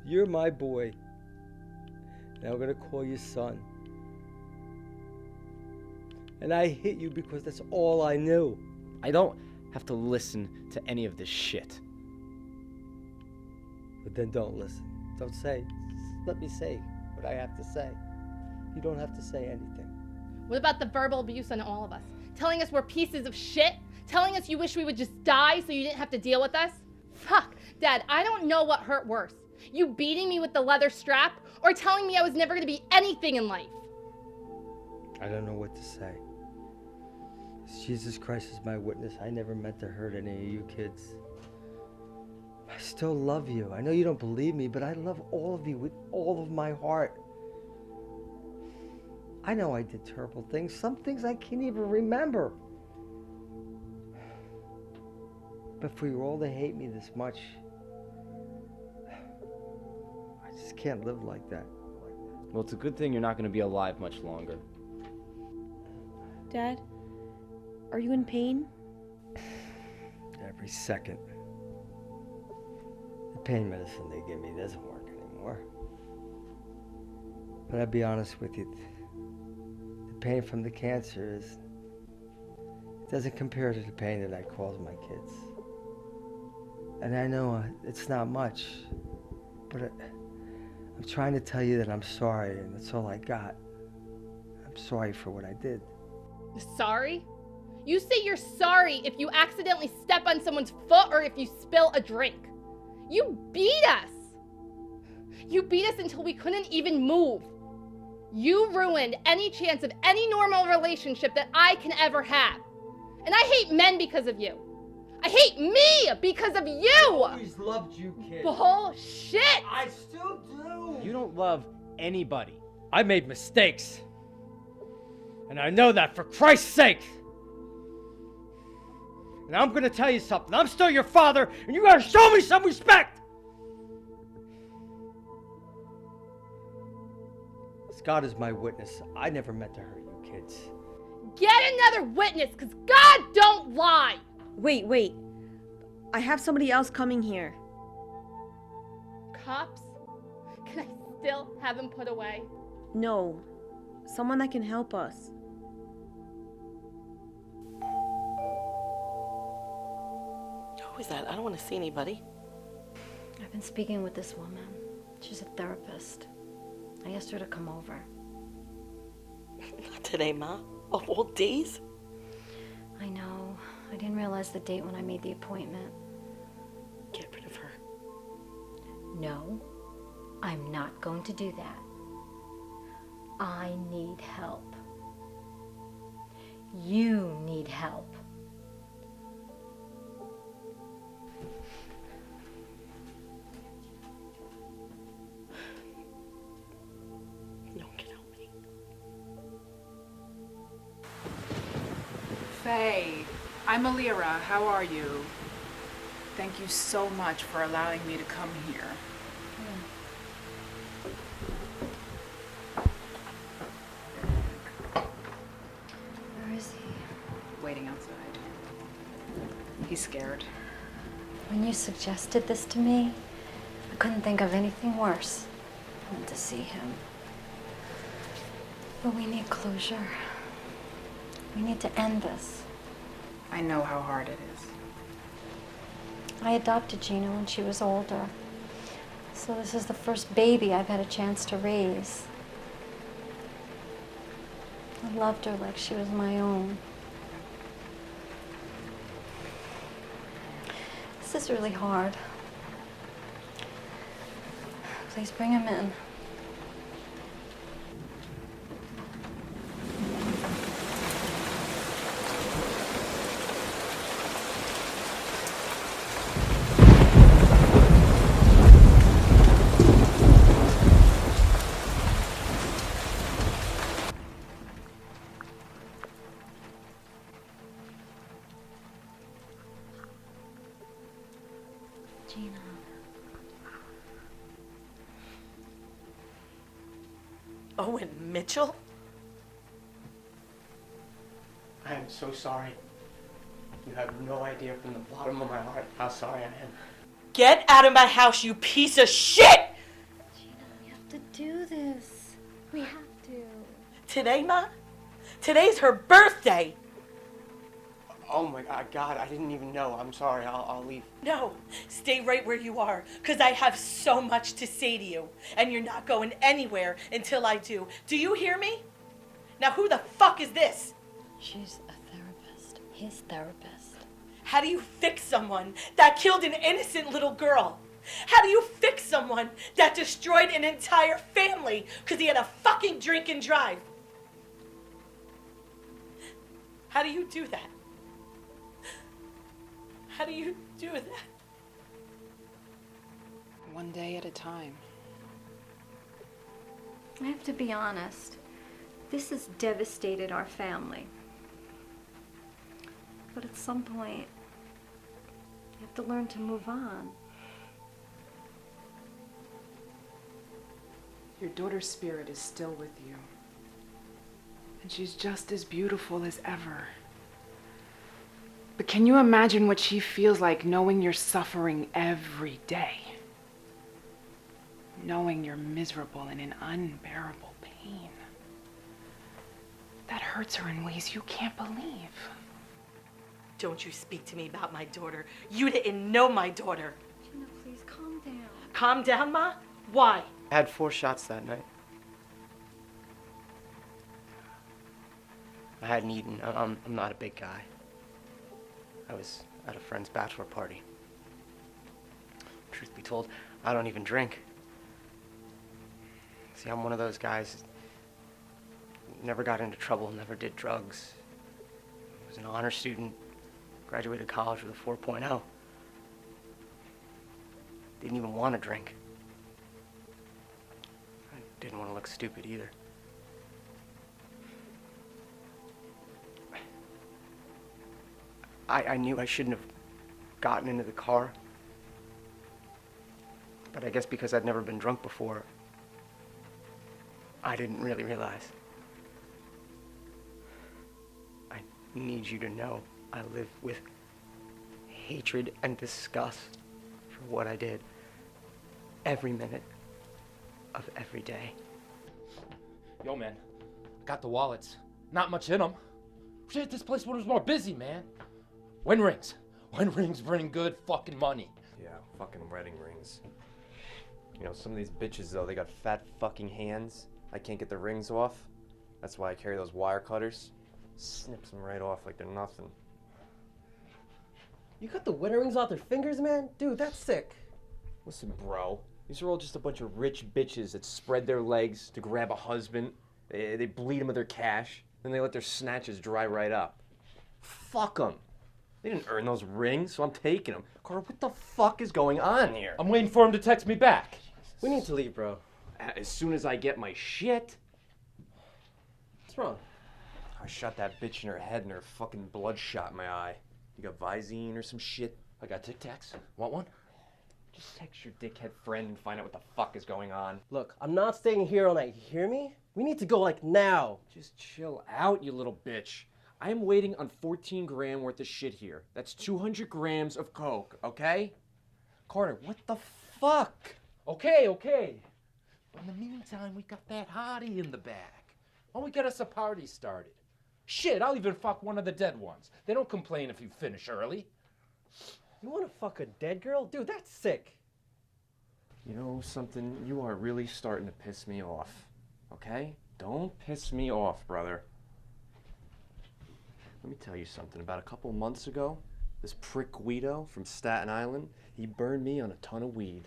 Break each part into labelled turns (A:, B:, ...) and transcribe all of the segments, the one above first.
A: You're my boy. And I'm gonna call you son. And I hit you because that's all I knew.
B: I don't have to listen to any of this shit.
A: But then don't listen. Don't say. Let me say what I have to say. You don't have to say anything.
C: What about the verbal abuse on all of us? Telling us we're pieces of shit? Telling us you wish we would just die so you didn't have to deal with us? Fuck, Dad, I don't know what hurt worse. You beating me with the leather strap or telling me I was never gonna be anything in life?
A: I don't know what to say. Jesus Christ is my witness. I never meant to hurt any of you kids. I still love you. I know you don't believe me, but I love all of you with all of my heart. I know I did terrible things. Some things I can't even remember. But for you all to hate me this much, I just can't live like that.
B: Well, it's a good thing you're not going to be alive much longer.
D: Dad, are you in pain?
A: Every second. The pain medicine they give me doesn't work anymore. But I'll be honest with you, the pain from the cancer it doesn't compare to the pain that I cause my kids. And I know it's not much, but I'm trying to tell you that I'm sorry, and that's all I got. I'm sorry for what I did.
C: Sorry? You say you're sorry if you accidentally step on someone's foot or if you spill a drink. You beat us. You beat us until we couldn't even move. You ruined any chance of any normal relationship that I can ever have. And I hate men because of you. I hate me because of you!
A: I always loved you, kid.
C: Bullshit!
A: I still do!
B: You don't love anybody.
A: I made mistakes. And I know that, for Christ's sake! And I'm gonna tell you something. I'm still your father, and you gotta show me some respect! As God is my witness, I never meant to hurt you kids.
C: Get another witness, because God don't lie!
D: Wait. I have somebody else coming here.
C: Cops? Can I still have him put away?
D: No. Someone that can help us.
E: Who is that? I don't want to see anybody.
F: I've been speaking with this woman. She's a therapist. I asked her to come over.
E: Not today, Ma. Of all days?
F: I know. I didn't realize the date when I made the appointment.
E: Get rid of her.
F: No, I'm not going to do that. I need help. You need help.
E: No one can help me.
G: Faye, I'm Alira. How are you? Thank you so much for allowing me to come here.
F: Where is he?
G: Waiting outside. He's scared.
F: When you suggested this to me, I couldn't think of anything worse than to see him. But we need closure. We need to end this.
G: I know how hard it is.
F: I adopted Gina when she was older. So this is the first baby I've had a chance to raise. I loved her like she was my own. This is really hard. Please bring him in. Gina.
E: Owen Mitchell?
H: I am so sorry. You have no idea from the bottom of my heart how sorry I am.
E: Get out of my house, you piece of shit!
F: do this. We have to.
E: Today, Ma? Today's her birthday.
H: Oh my God, I didn't even know. I'm sorry, I'll leave.
E: No, stay right where you are, because I have so much to say to you, and you're not going anywhere until I do. Do you hear me? Now, who the fuck is this?
F: She's a therapist. His therapist.
E: How do you fix someone that killed an innocent little girl? How do you fix someone that destroyed an entire family because he had a fucking drink and drive? How do you do that? How do you do that?
G: One day at a time.
F: I have to be honest. This has devastated our family. But at some point, you have to learn to move on.
G: Your daughter's spirit is still with you. And she's just as beautiful as ever. But can you imagine what she feels like knowing you're suffering every day? Knowing you're miserable and in unbearable pain. That hurts her in ways you can't believe.
E: Don't you speak to me about my daughter. You didn't know my daughter.
F: Gina, please calm down.
E: Calm down, Ma? Why?
H: I had 4 shots that night. I hadn't eaten. I'm not a big guy. I was at a friend's bachelor party. Truth be told, I don't even drink. See, I'm one of those guys, never got into trouble, never did drugs. Was an honor student, graduated college with a 4.0. Didn't even want to drink. I didn't want to look stupid either. I knew I shouldn't have gotten into the car. But I guess because I'd never been drunk before, I didn't really realize. I need you to know I live with hatred and disgust for what I did every minute of every day.
I: Yo, man, got the wallets. Not much in them. Shit, this place was more busy, man. Wedding rings. Wedding rings bring good fucking money.
J: Yeah, fucking wedding rings. You know, some of these bitches, though, they got fat fucking hands. I can't get the rings off. That's why I carry those wire cutters. Snips them right off like they're nothing.
K: You cut the wedding rings off their fingers, man? Dude, that's sick.
J: Listen, bro. These are all just a bunch of rich bitches that spread their legs to grab a husband. They bleed him of their cash. Then they let their snatches dry right up. Fuck them. They didn't earn those rings, so I'm taking them. Carter, what the fuck is going on here?
I: I'm waiting for him to text me back.
K: We need to leave, bro.
J: As soon as I get my shit.
K: What's wrong?
J: I shot that bitch in her head and her fucking blood shot in my eye. You got Visine or some shit?
I: I got Tic Tacs. Want one?
J: Just text your dickhead friend and find out what the fuck is going on.
K: Look, I'm not staying here all night. You hear me? We need to go, like, now.
J: Just chill out, you little bitch. I am waiting on 14 grand worth of shit here. That's 200 grams of coke, okay? Carter, what the fuck?
I: Okay. But in the meantime, we got that hottie in the back. Why don't we get us a party started? Shit, I'll even fuck one of the dead ones. They don't complain if you finish early.
K: You want to fuck a dead girl? Dude, that's sick.
J: You know something? You are really starting to piss me off, okay? Don't piss me off, brother. Let me tell you something. About a couple months ago, this prick Guido from Staten Island, he burned me on a ton of weed.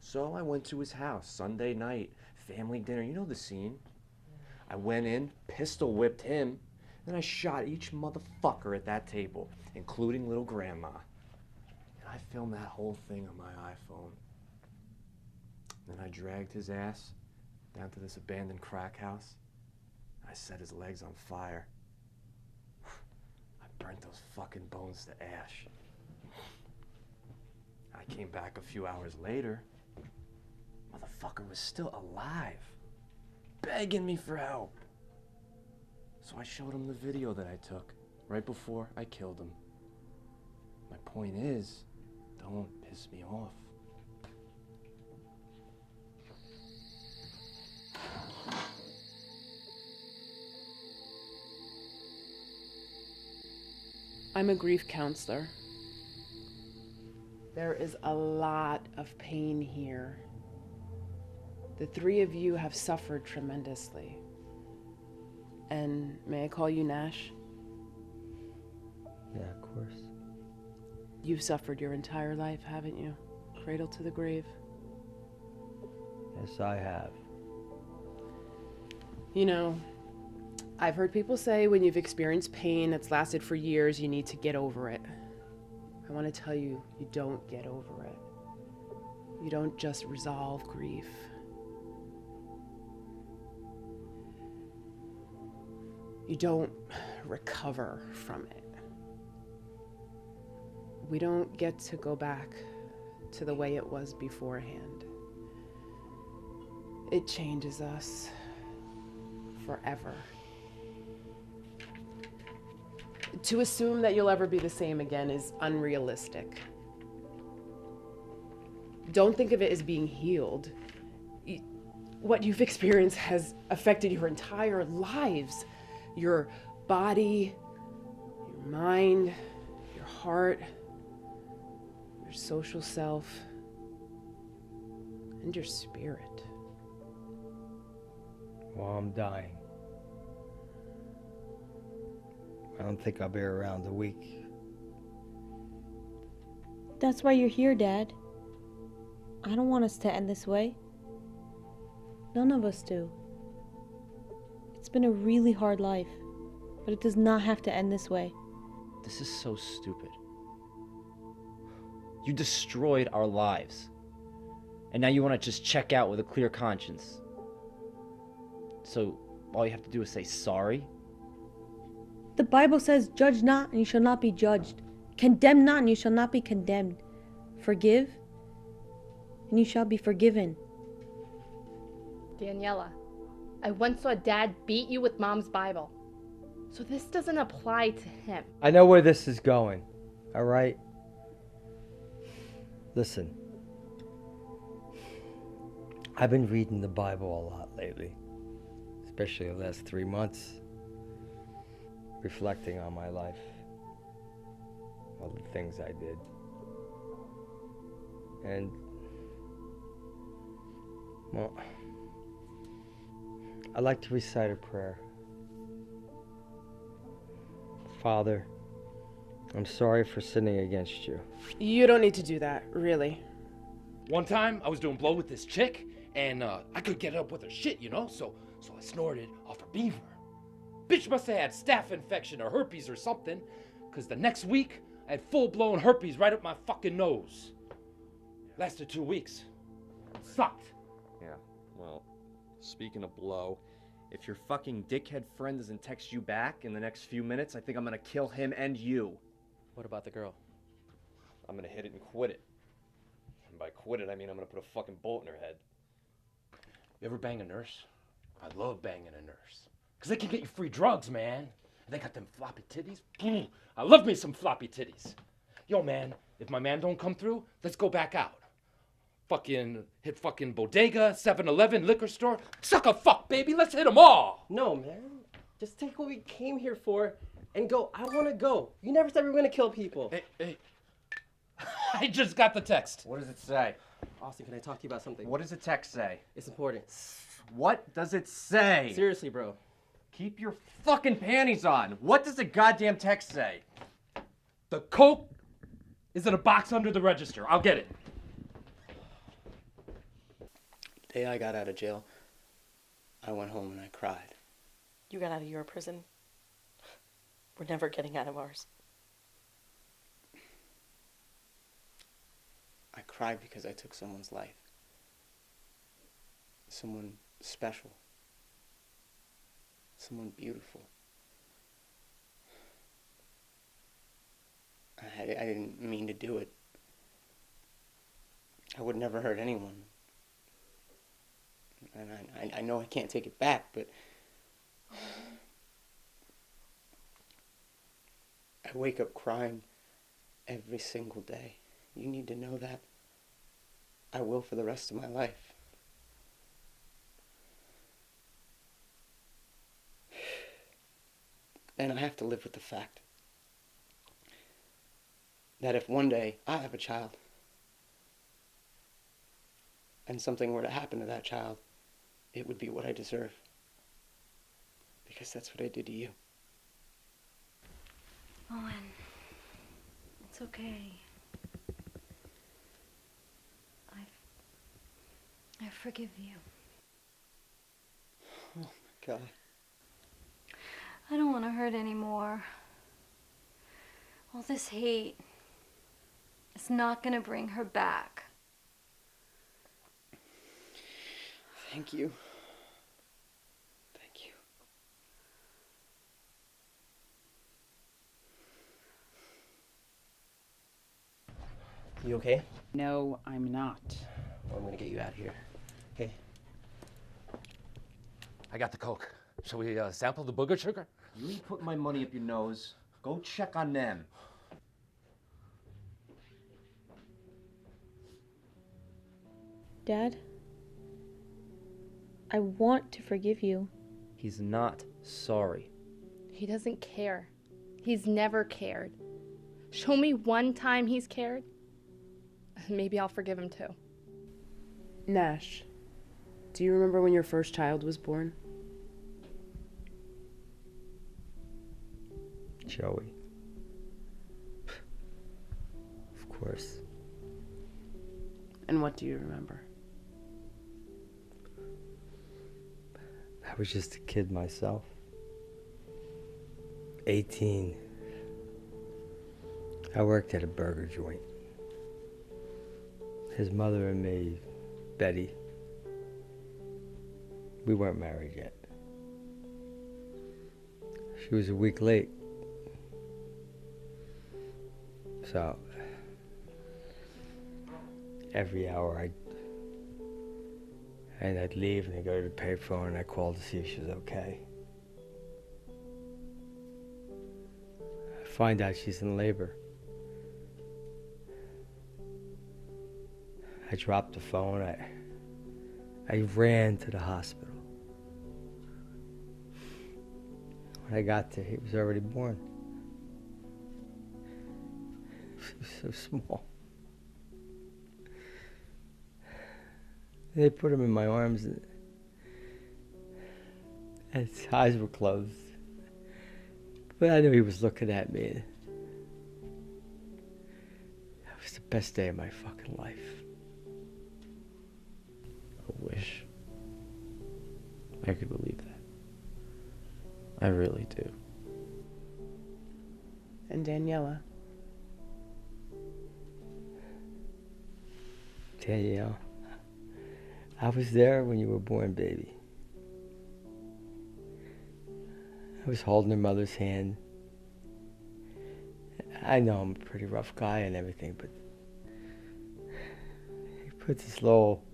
J: So I went to his house Sunday night, family dinner. You know the scene. I went in, pistol whipped him, then I shot each motherfucker at that table, including little grandma. And I filmed that whole thing on my iPhone. Then I dragged his ass down to this abandoned crack house. I set his legs on fire. I burnt those fucking bones to ash. I came back a few hours later. Motherfucker was still alive, begging me for help. So I showed him the video that I took right before I killed him. My point is, don't piss me off.
G: I'm a grief counselor. There is a lot of pain here. The three of you have suffered tremendously. And may I call you Nash?
A: Yeah, of course.
G: You've suffered your entire life, haven't you? Cradle to the grave.
A: Yes, I have.
G: You know, I've heard people say when you've experienced pain that's lasted for years, you need to get over it. I want to tell you, you don't get over it. You don't just resolve grief. You don't recover from it. We don't get to go back to the way it was beforehand. It changes us forever. To assume that you'll ever be the same again is unrealistic. Don't think of it as being healed. What you've experienced has affected your entire lives. Your body, your mind, your heart, your social self, and your spirit.
A: Well, I'm dying. I don't think I'll be around a week.
L: That's why you're here, Dad. I don't want us to end this way. None of us do. It's been a really hard life, but it does not have to end this way.
B: This is so stupid. You destroyed our lives. And now you want to just check out with a clear conscience. So all you have to do is say sorry?
L: The Bible says, "Judge not, and you shall not be judged. Condemn not, and you shall not be condemned. Forgive, and you shall be forgiven."
C: Daniela, I once saw Dad beat you with Mom's Bible. So this doesn't apply to him.
A: I know where this is going, all right? Listen. I've been reading the Bible a lot lately, especially the last 3 months, reflecting on my life, all the things I did. And, well, I like to recite a prayer. Father, I'm sorry for sinning against you.
G: You don't need to do that, really.
I: One time, I was doing blow with this chick, and I couldn't get up with her shit, you know, so I snorted off her beaver. Bitch must have had staph infection or herpes or something, because the next week, I had full-blown herpes right up my fucking nose. Lasted 2 weeks. It sucked.
J: Yeah, well, speaking of blow, if your fucking dickhead friend doesn't text you back in the next few minutes, I think I'm gonna kill him and you.
B: What about the girl?
J: I'm gonna hit it and quit it. And by quit it, I mean I'm gonna put a fucking bullet in her head.
I: You ever bang a nurse? I love banging a nurse. Because they can get you free drugs, man. And they got them floppy titties. I love me some floppy titties. Yo, man, if my man don't come through, let's go back out. Fucking hit fucking bodega, 7-Eleven, liquor store. Suck a fuck, baby. Let's hit them all.
K: No, man. Just take what we came here for and go. I want to go. You never said we were going to kill people.
I: Hey. I just got the text.
J: What does it say?
K: Austin, can I talk to you about something?
J: What does the text say?
K: It's important.
J: What does it say?
K: Seriously, bro.
J: Keep your fucking panties on. What does the goddamn text say?
I: The coke is in a box under the register. I'll get it.
H: The day I got out of jail, I went home and I cried.
E: You got out of your prison. We're never getting out of ours.
H: I cried because I took someone's life. Someone special. Someone beautiful. I didn't mean to do it. I would never hurt anyone. And I know I can't take it back, but I wake up crying every single day. You need to know that. I will for the rest of my life. And I have to live with the fact that if one day I have a child and something were to happen to that child, it would be what I deserve. Because that's what I did to you.
F: Owen, it's okay. I forgive you.
H: Oh my God.
F: I don't want to hurt anymore. All this hate, it's not going to bring her back.
H: Thank you. Thank you.
K: You okay?
G: No, I'm not.
K: Well, I'm gonna get you out of here. Okay.
I: I got the coke. Shall we sample the booger sugar?
J: You ain't putting my money up your nose. Go check on them.
L: Dad, I want to forgive you.
B: He's not sorry.
C: He doesn't care. He's never cared. Show me one time he's cared. Maybe I'll forgive him too.
G: Nash, do you remember when your first child was born?
A: Joey. Of course.
G: And what do you remember?
A: I was just a kid myself. 18. I worked at a burger joint. His mother and me, Betty, we weren't married yet. She was a week late. So, every hour I'd leave and I'd go to the payphone and I'd call to see if she was okay. I find out she's in labor. I dropped the phone. I ran to the hospital. When I got there, he was already born. He was so small. They put him in my arms and his eyes were closed. But I knew he was looking at me. That was the best day of my fucking life.
B: I wish I could believe that. I really do.
G: And Daniela?
A: Danielle, I was there when you were born, baby. I was holding her mother's hand. I know I'm a pretty rough guy and everything, but he put this little